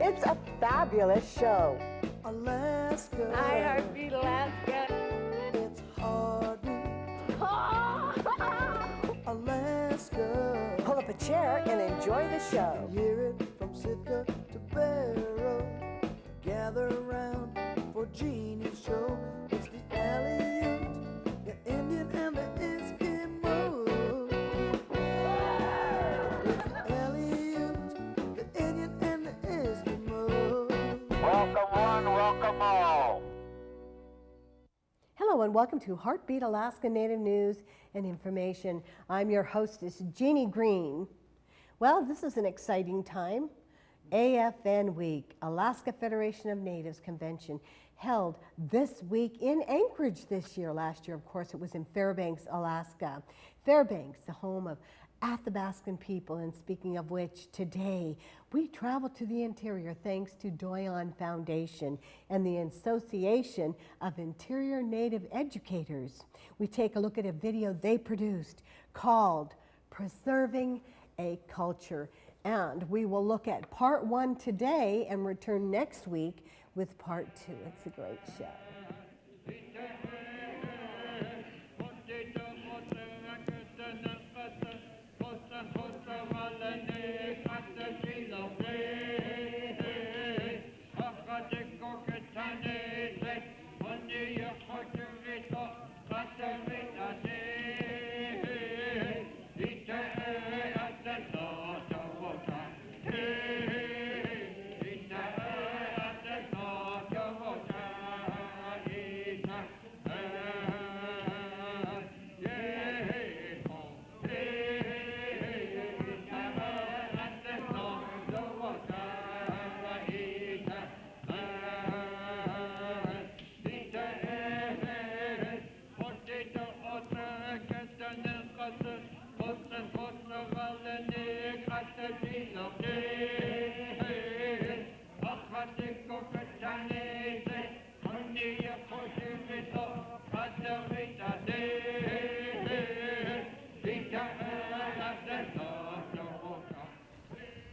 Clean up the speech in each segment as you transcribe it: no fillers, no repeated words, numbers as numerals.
It's a fabulous show. Alaska. I heartbeat Alaska. It's Heartbeat. Alaska. Pull up a chair and enjoy the show. Hear it from Sitka to Barrow. Gather around for Jeannie's show. It's the Aleut, the Indian and the Eskimo. It's the Aleut, the Indian and the Eskimo. Welcome one, welcome all. Hello and welcome to Heartbeat Alaska Native News and Information. I'm your hostess, Jeannie Green. Well, this is an exciting time. AFN Week, Alaska Federation of Natives Convention, held this week in Anchorage this year. Last year, of course, it was in Fairbanks, Alaska. Fairbanks, the home of Athabascan people, and speaking of which, today we travel to the interior thanks to Doyon Foundation and the Association of Interior Native Educators. We take a look at a video they produced called Preserving a Culture. And we will look at part 1 today and return next week with part 2. It's a great show.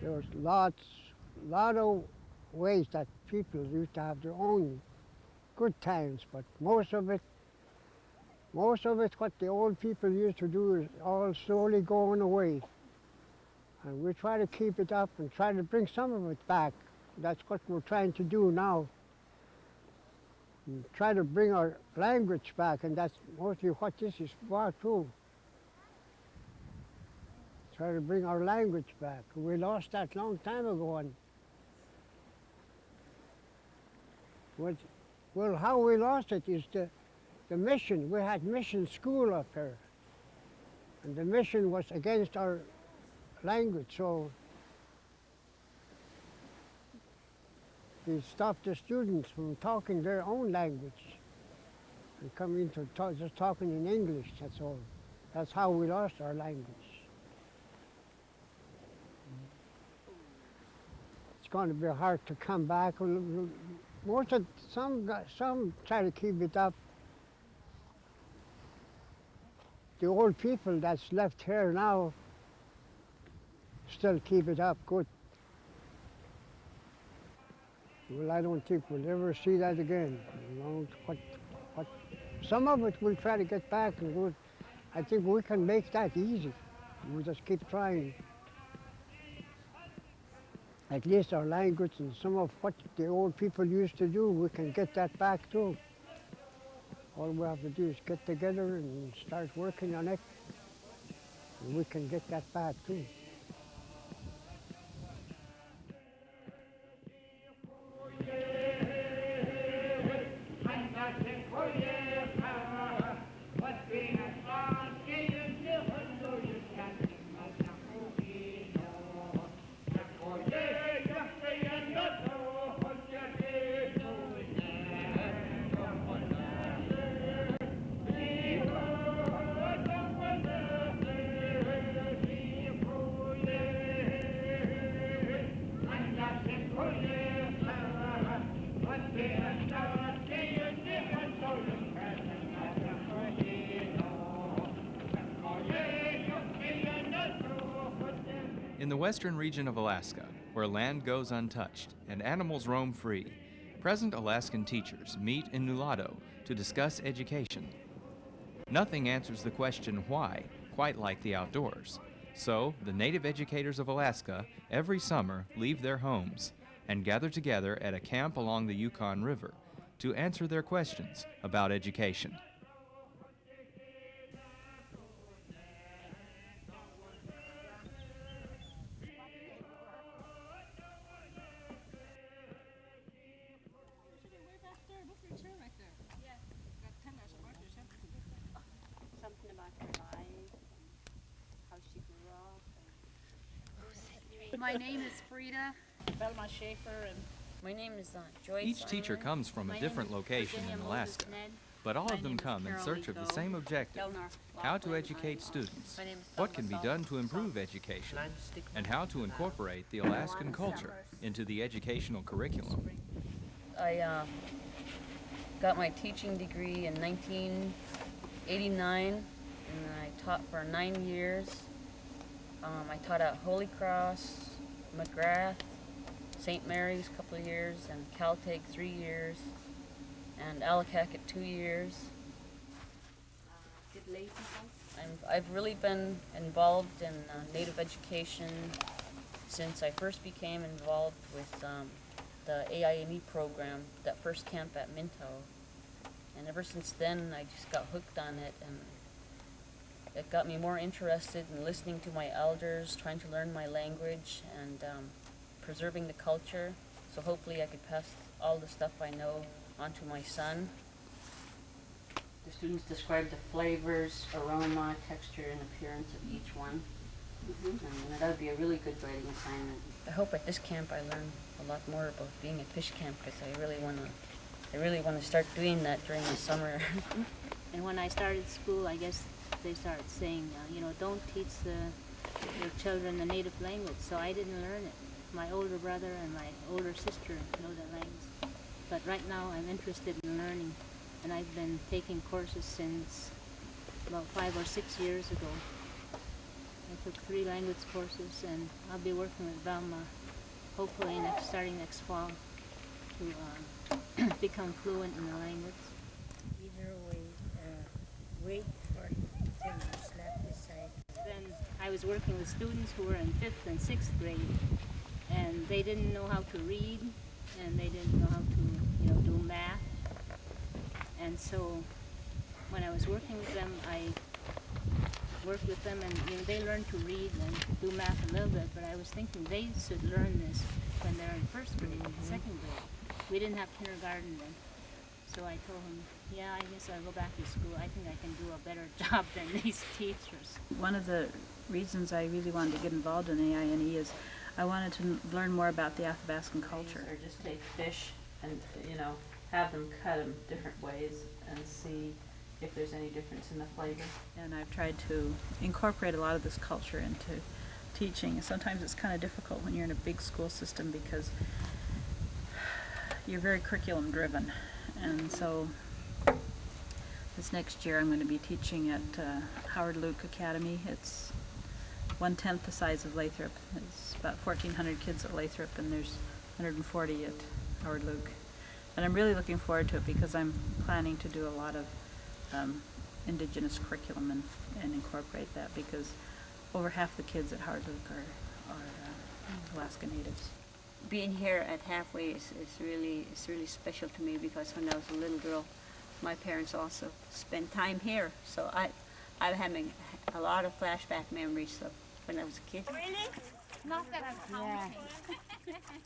There was lot of ways that people used to have their own good times, but most of it, what the old people used to do is all slowly going away. And we try to keep it up and try to bring some of it back. That's what we're trying to do now. And try to bring our language back, and that's mostly what this is for too. Try to bring our language back. We lost that long time ago. And well, how we lost it is the mission. We had mission school up here. And the mission was against our language, so they stopped the students from talking their own language and coming to just talking in English, that's all. That's how we lost our language. It's going to be hard to come back. Some try to keep it up. The old people that's left here now still keep it up good. Well, I don't think we'll ever see that again. You know, some of it we'll try to get back, and I think we can make that easy. We'll just keep trying. At least our language and some of what the old people used to do, we can get that back too. All we have to do is get together and start working on it, and we can get that back too. In the western region of Alaska, where land goes untouched and animals roam free, present Alaskan teachers meet in Nulato to discuss education. Nothing answers the question why, quite like the outdoors. So, the native educators of Alaska every summer leave their homes and gather together at a camp along the Yukon River to answer their questions about education. Something about her life, how she grew up. My name is Freda Velma Schafer and My name is Joyce Each teacher Simon. comes from My a name different is location Virginia in Moses Alaska, Ned. but all My of them name is come in Carol search of the Lee same objective: Eleanor how to Laughlin. educate students, My name is what Thelma can be Saunders. done to improve education, and how to incorporate the Alaskan Lawana culture Sommer. into the educational curriculum. I got my teaching degree in 1989, and I taught for 9 years. I taught at Holy Cross, McGrath, St. Mary's a couple of years, and Caltech 3 years, and Alacac 2 years. I've really been involved in Native education since I first became involved with the AINE program, that first camp at Minto. And ever since then, I just got hooked on it, and it got me more interested in listening to my elders, trying to learn my language, and preserving the culture. So hopefully I could pass all the stuff I know onto my son. The students describe the flavors, aroma, texture, and appearance of each one. And that would be a really good writing assignment. I hope at this camp I learn a lot more about being a fish camp, because I really want to start doing that during the summer. And when I started school, I guess they started saying, don't teach your children the native language. So I didn't learn it. My older brother and my older sister know the language. But right now I'm interested in learning, and I've been taking courses since about 5 or 6 years ago. I took 3 language courses, and I'll be working with Velma, hopefully starting next fall, to become fluent in the language. Either way, wait for him to slap his side. Then I was working with students who were in 5th and 6th grade, and they didn't know how to read, and they didn't know how to, do math. And so when I was working with them, I worked with them, and they learned to read and do math a little bit, but I was thinking they should learn this when they're in 1st grade, 2nd grade. We didn't have kindergarten then. So I told him, yeah, I guess I'll go back to school. I think I can do a better job than these teachers. One of the reasons I really wanted to get involved in AINE is I wanted to learn more about the Athabascan culture. Or just take fish and, have them cut them different ways and see if there's any difference in the flavor. And I've tried to incorporate a lot of this culture into teaching. Sometimes it's kind of difficult when you're in a big school system because you're very curriculum driven. And so this next year I'm going to be teaching at Howard Luke Academy. It's 1/10 the size of Lathrop. It's about 1,400 kids at Lathrop, and there's 140 at Howard Luke. And I'm really looking forward to it because I'm planning to do a lot of indigenous curriculum and incorporate that, because over half the kids at Howard Luke are Alaska Natives. Being here at Halfway is really special to me, because when I was a little girl, my parents also spent time here, so I'm having a lot of flashback memories of when I was a kid. Really? Not that I'm counting.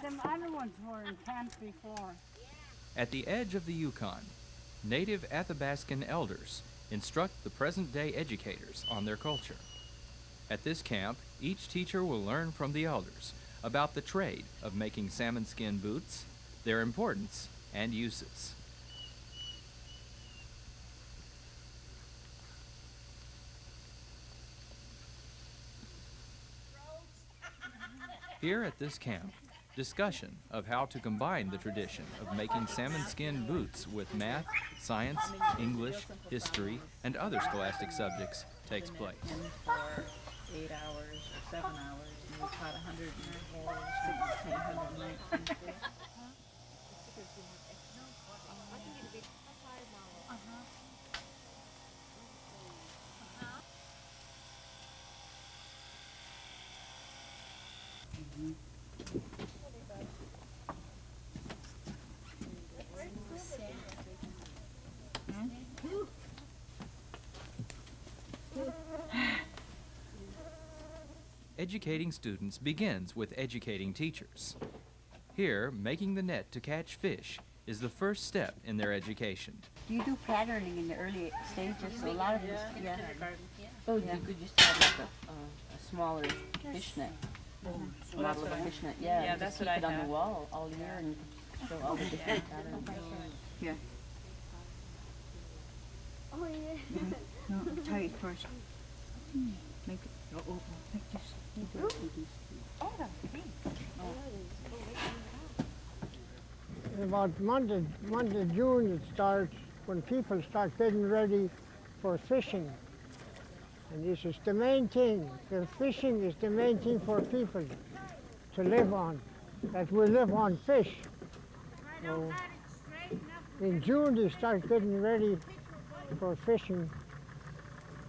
Them other ones were in camp before. At the edge of the Yukon, native Athabascan elders instruct the present-day educators on their culture. At this camp, each teacher will learn from the elders about the trade of making salmon skin boots, their importance and uses. Here at this camp, discussion of how to combine the tradition of making salmon skin boots with math, science, English, history, and other scholastic subjects takes place. For 8 hours or 7 hours, and we taught 116, 119. Educating students begins with educating teachers. Here, making the net to catch fish is the first step in their education. You do patterning in the early stages, so a lot of this, yeah. Oh, you could just have like a smaller fishnet. Model of a fishnet, yeah. Yeah, just that's keep what I it on have. the wall all year and show all the different patterns. Yeah. Oh, yeah. No, tie it first. Make it, make this. About Monday, June, it starts when people start getting ready for fishing. And this is the main thing. The fishing is the main thing for people to live on, that we live on fish. So in June, they start getting ready for fishing.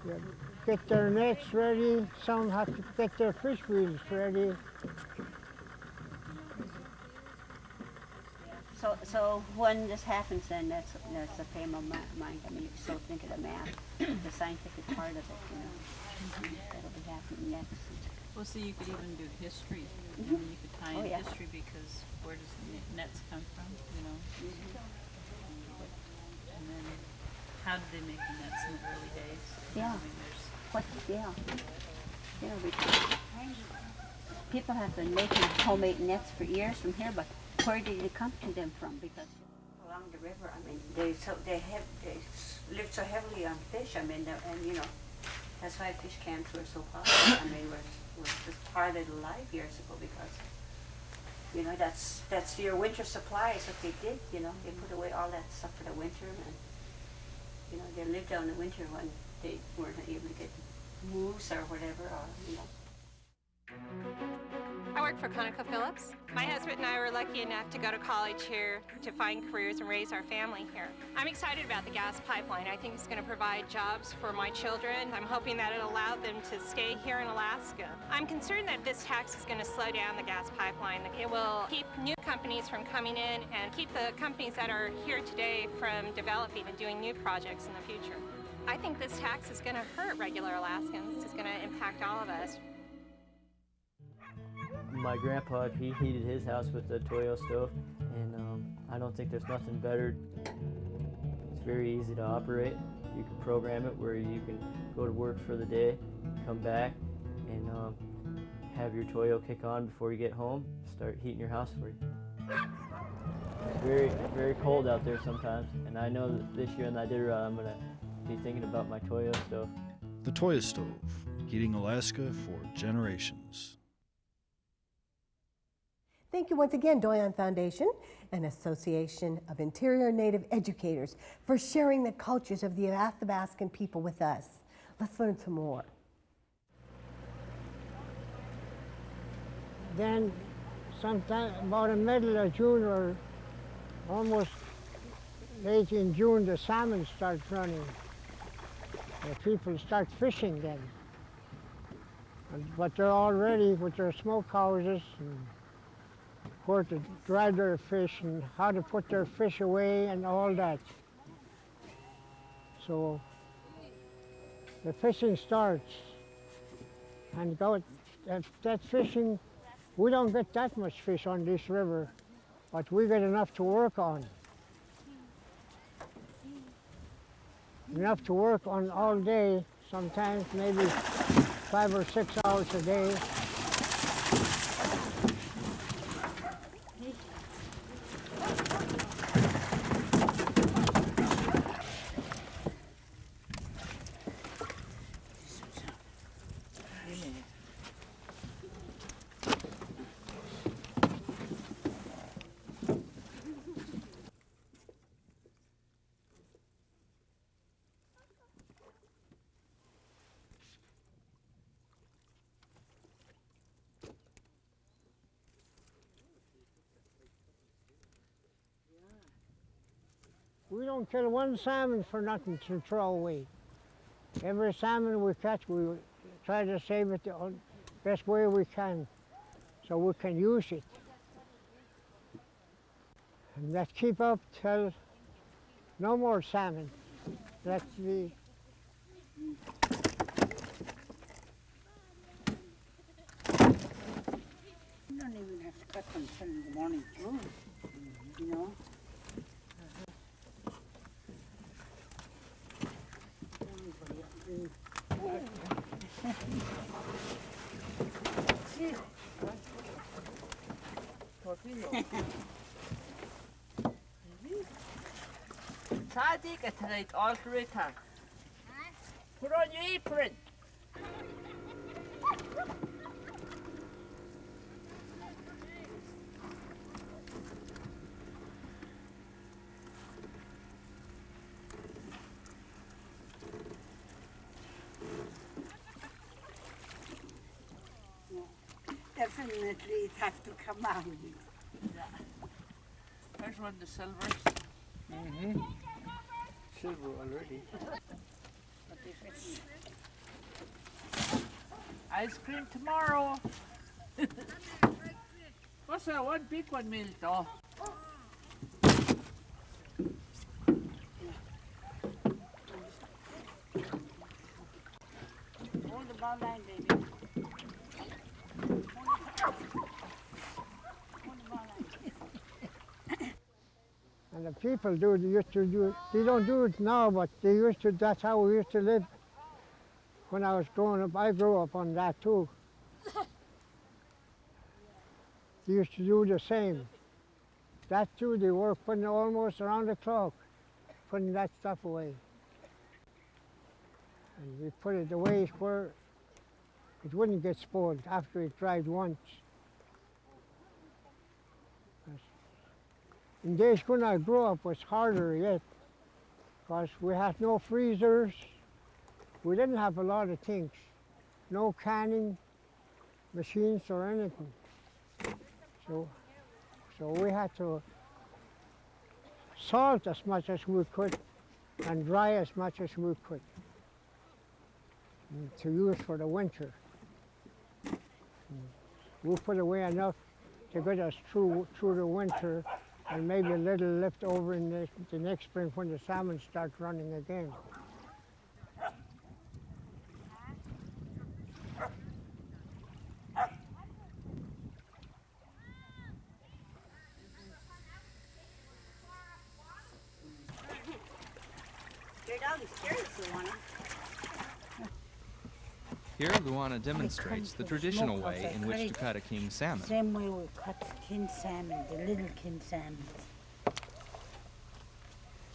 They get their nets ready. Some have to get their fish reels ready. So when this happens, then that's a frame of mind. I mean, you still think of the math, the scientific part of it, you know. That'll be happening next. Well, so you could even do history. I mean, you could tie in yeah. history because where does the nets come from, you know? And then how did they make the nets in the early days? Yeah. I mean, there's What? Yeah. Because people have been making homemade nets for years from here, but where did it come to them from? Because along the river, I mean, they lived so heavily on fish. I mean, and you know, that's why fish camps were so popular. I mean, was just part of their life years ago because, you know, that's your winter supply. Is what they did. You know, they put away all that stuff for the winter, and you know, they lived down the winter when they weren't able to get moose or whatever, or you know. I work for ConocoPhillips. My husband and I were lucky enough to go to college here to find careers and raise our family here. I'm excited about the gas pipeline. I think it's going to provide jobs for my children. I'm hoping that it'll allow them to stay here in Alaska. I'm concerned that this tax is going to slow down the gas pipeline. It will keep new companies from coming in and keep the companies that are here today from developing and doing new projects in the future. I think this tax is going to hurt regular Alaskans. It's going to impact all of us. My grandpa, he heated his house with a Toyo stove, and I don't think there's nothing better. It's very easy to operate. You can program it where you can go to work for the day, come back, and have your Toyo kick on before you get home, start heating your house for you. It's very, very cold out there sometimes, and I know that this year in the Iditarod I'm going to be thinking about my Toyo stove. The Toyo stove, heating Alaska for generations. Thank you once again, Doyon Foundation, an association of interior Native educators, for sharing the cultures of the Athabascan people with us. Let's learn some more. Then sometime about the middle of June or almost late in June, the salmon start running. The people start fishing then. But they're all ready with their smoke houses and where to dry their fish and how to put their fish away and all that. So the fishing starts, and that fishing, we don't get that much fish on this river, but we get enough to work on. Enough to work on all day, sometimes maybe 5 or 6 hours a day. We don't kill one salmon for nothing to throw away. Every salmon we catch, we try to save it the best way we can, so we can use it. And let's keep up till no more salmon. That's the You don't even have to cut them till the morning through, you know. Tadi get right all the way time. Put on your apron. Definitely it have to come out. Yeah. There's one the silvers. Silver already. But if it's Ice cream tomorrow. What's that one big one meal though? hold the ball line, baby. And the people used to do it. They don't do it now, but they used to. That's how we used to live. When I was growing up, I grew up on that too. They used to do the same. That too, they were putting almost around the clock, putting that stuff away. And we put it away where it wouldn't get spoiled after it dried once. In days when I grew up, it was harder yet, because we had no freezers. We didn't have a lot of things. No canning machines or anything. So we had to salt as much as we could and dry as much as we could to use for the winter. We put away enough to get us through the winter, and maybe a little left over in the next spring when the salmon start running again. Your dog is curious, Lawana. Here, Lawana demonstrates the traditional way in which to cut a king salmon. Same way we cut king salmon, the little king salmon.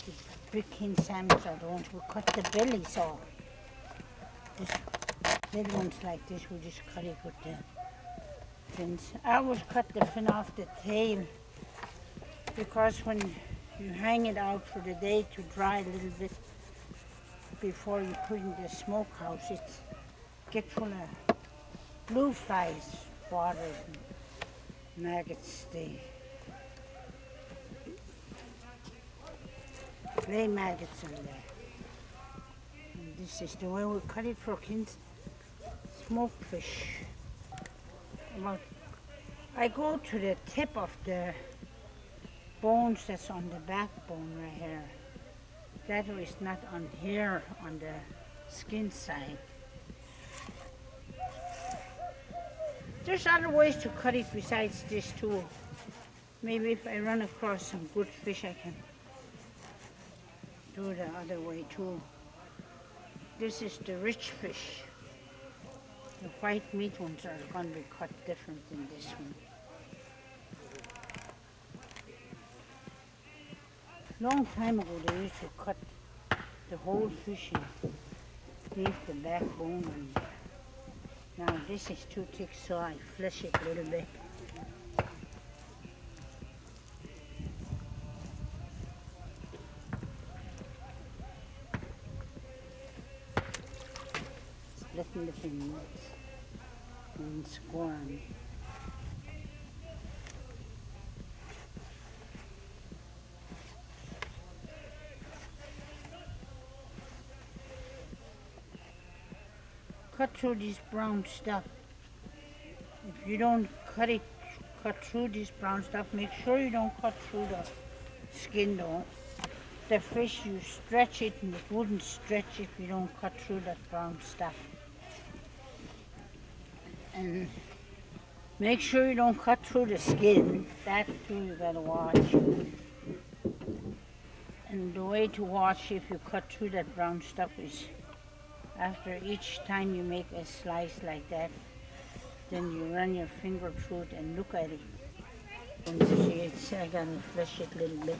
The big king salmons are the ones we cut the bellies off. This little ones like this, we just cut it with the fins. I always cut the fin off the tail, because when you hang it out for the day to dry a little bit before you put it in the smokehouse, it gets full of blue flies, water, and maggots. They lay maggots in there. And this is the way we cut it for smoked fish. Well, I go to the tip of the bones that's on the backbone right here. That way it's not on here on the skin side. There's other ways to cut it besides this too. Maybe if I run across some good fish, I can do the other way too. This is the rich fish. The white meat ones are going to be cut different than this one. Long time ago they used to cut the whole fish and leave the backbone, and now this is too thick, so I flesh it a little bit. Splitting the fin and squirm. Cut through this brown stuff. If you don't cut through this brown stuff, make sure you don't cut through the skin though. The fish, you stretch it and it wouldn't stretch if you don't cut through that brown stuff. And make sure you don't cut through the skin. That too you gotta watch. And the way to watch if you cut through that brown stuff is after each time you make a slice like that, then you run your finger through it and look at it. And see, it's, I gotta flesh it a little bit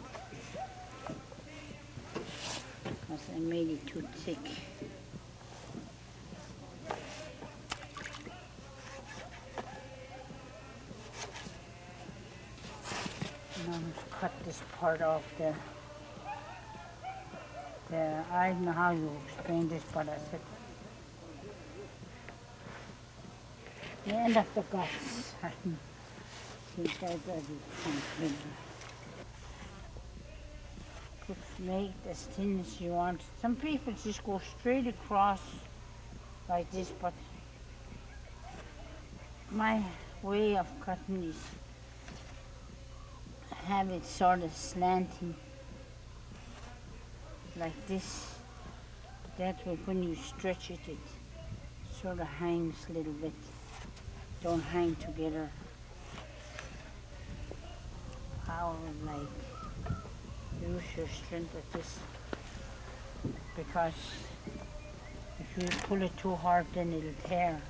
because I made it too thick. Now let's cut this part off the I don't know how you explain this, but I said the end of the guts. I think I got it. Could make it as thin as you want. Some people just go straight across like this, but my way of cutting is have it sort of slanting like this. That way when you stretch it, it sort of hangs a little bit. Don't hang together. Power like use your strength at this, because if you pull it too hard then it'll tear.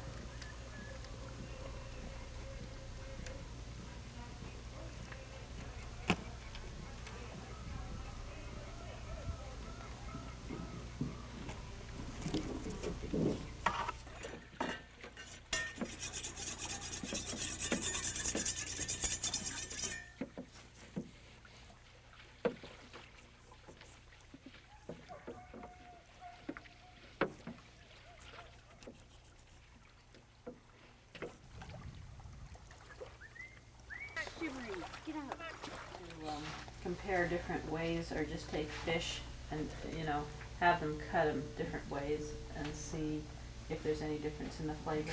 Compare different ways, or just take fish and, you know, have them cut them different ways and see if there's any difference in the flavor.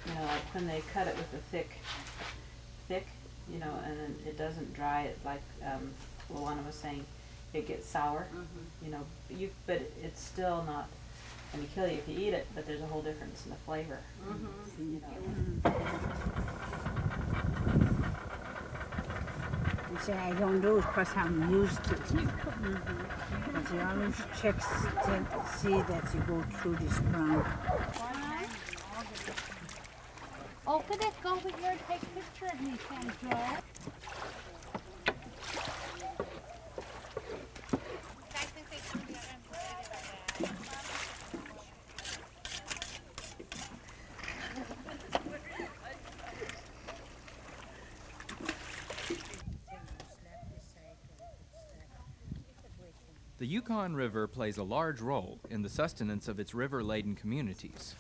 You know, like when they cut it with a thick, you know, and then it doesn't dry it like Lawana was saying, it gets sour. You know, but it's still not going to kill you if you eat it, but there's a whole difference in the flavor. You know. See, I don't do it because I'm used to it. But you always check to see that you go through this brown. Oh, could it go with your take picture of me, Sandra? The Yukon River plays a large role in the sustenance of its river-laden communities.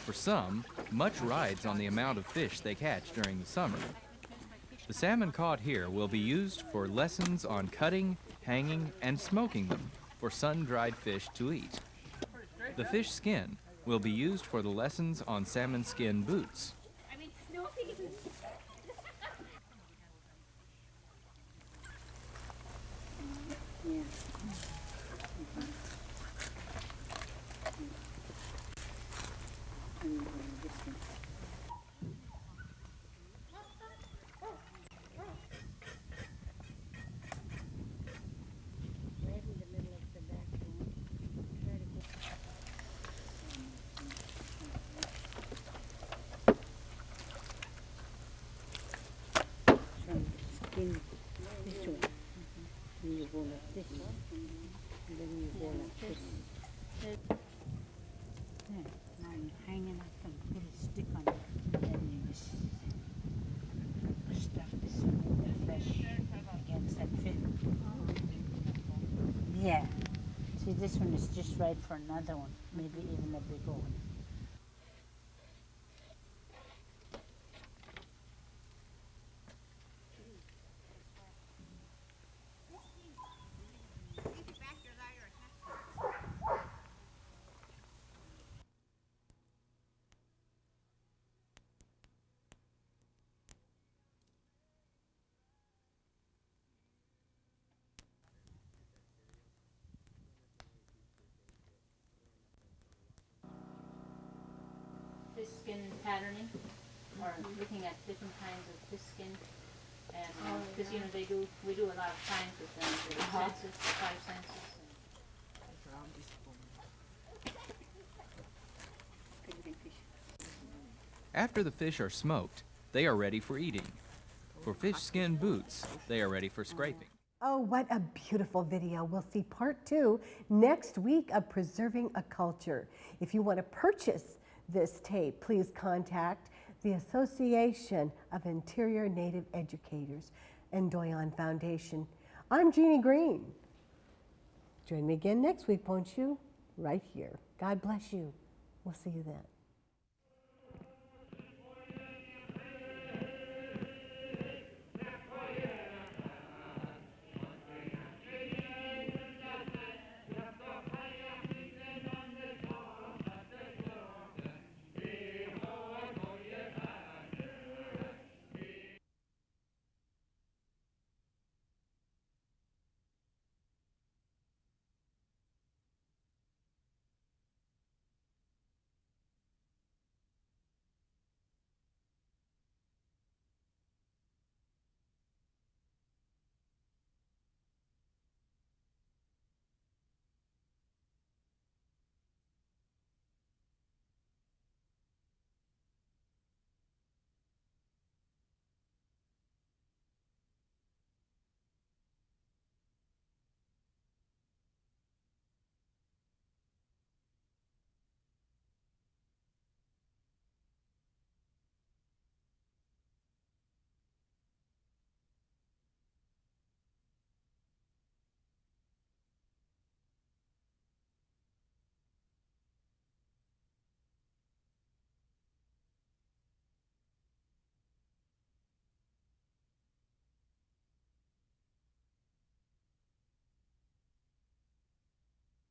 For some, much rides on the amount of fish they catch during the summer. The salmon caught here will be used for lessons on cutting, hanging, and smoking them for sun-dried fish to eat. The fish skin will be used for the lessons on salmon skin boots. See, this one is just right for another one, maybe even a bigger one. Fish skin patterning, or looking at different kinds of fish skin. And because you know we do a lot of science with them, the senses, 5 senses. After the fish are smoked, they are ready for eating. For fish skin boots, they are ready for scraping. Oh, what a beautiful video. We'll see part 2 next week of Preserving a Culture. If you want to purchase this tape, please contact the Association of Interior Native Educators and Doyon Foundation. I'm Jeannie Green. Join me again next week, won't you? Right here. God bless you. We'll see you then.